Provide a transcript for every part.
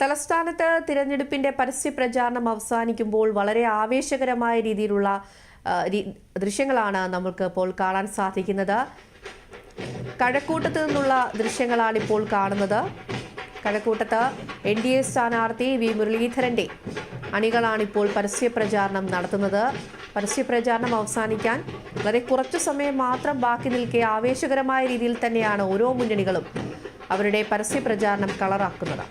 തലസ്ഥാനത്ത് തിരഞ്ഞെടുപ്പിന്റെ പരസ്യ പ്രചാരണം അവസാനിക്കുമ്പോൾ വളരെ ആവേശകരമായ രീതിയിലുള്ള ദൃശ്യങ്ങളാണ് നമുക്ക് ഇപ്പോൾ കാണാൻ സാധിക്കുന്നത്. കഴക്കൂട്ടത്ത് നിന്നുള്ള ദൃശ്യങ്ങളാണ് ഇപ്പോൾ കാണുന്നത്. കഴക്കൂട്ടത്ത് NDA സ്ഥാനാർത്ഥി വി മുരളീധരന്റെ അണികളാണ് ഇപ്പോൾ പരസ്യ പ്രചാരണം നടത്തുന്നത്. പരസ്യ പ്രചാരണം അവസാനിക്കാൻ വളരെ കുറച്ചു സമയം മാത്രം ബാക്കി നിൽക്കെ ആവേശകരമായ രീതിയിൽ തന്നെയാണ് ഓരോ മുന്നണികളും അവരുടെ പരസ്യ പ്രചാരണം കളറാക്കുന്നത്.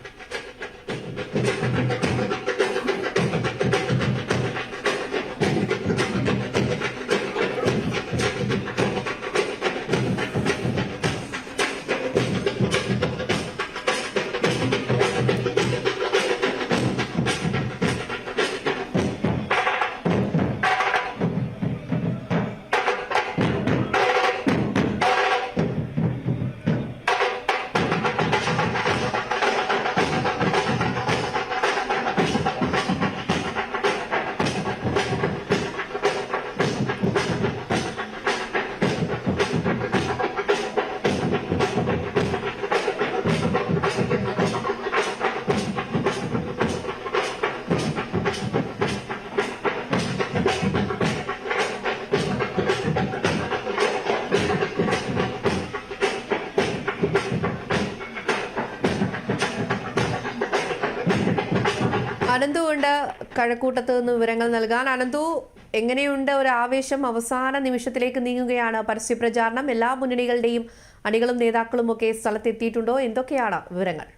അനന്തു ഉണ്ട് കഴക്കൂട്ടത്ത് നിന്ന് വിവരങ്ങൾ നൽകാൻ. അനന്തു, എങ്ങനെയുണ്ട് ഒരു ആവേശം? അവസാന നിമിഷത്തിലേക്ക് നീങ്ങുകയാണ് പരസ്യപ്രചാരണം. എല്ലാ മുന്നണികളുടെയും അണികളും നേതാക്കളും ഒക്കെ സ്ഥലത്തെത്തിയിട്ടുണ്ടോ? എന്തൊക്കെയാണ് വിവരങ്ങൾ?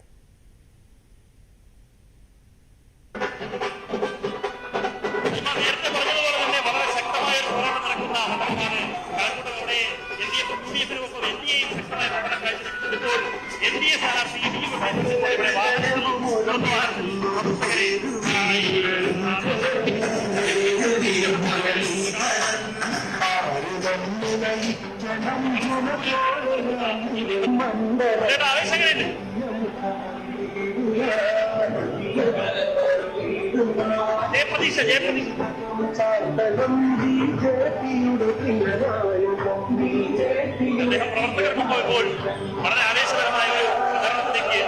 പ്രവർത്തകർക്ക് പോയപ്പോൾ വളരെ ആവേശകരമായ ഒരു പ്രചരണത്തിലേക്ക്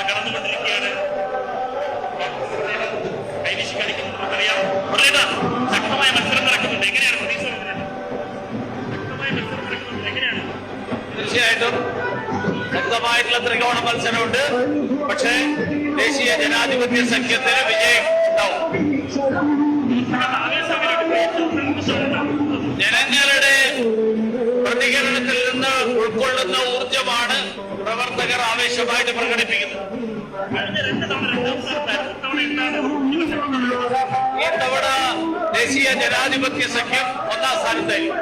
കടന്നുകൊണ്ടിരിക്കുകയാണ്. കൈവീശി കളിക്കുന്നത് നമുക്കറിയാം. ശക്തമായ മത്സരം നടക്കുന്നുണ്ട്. എങ്ങനെയാണ് പ്രതീക്ഷ? ശക്തമായ മത്സരം നടക്കുന്നുണ്ട്. എങ്ങനെയാണ്? തീർച്ചയായിട്ടും ശക്തമായിട്ടുള്ള ത്രികോണ മത്സരമുണ്ട്. പക്ഷേ ദേശീയ ജനാധിപത്യ സഖ്യത്തിന് വിജയം ഉണ്ടാവും. ജനങ്ങളുടെ പ്രതികരണത്തിൽ നിന്ന് ഉൾക്കൊള്ളുന്ന ഊർജമാണ് പ്രവർത്തകർ ആവേശമായിട്ട് പ്രകടിപ്പിക്കുന്നത്. ഇത്തവണ ദേശീയ ജനാധിപത്യ സഖ്യം ഒന്നാം സ്ഥാനത്തായിരിക്കും.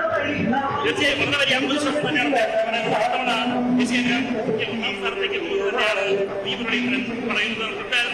പറയുന്നത്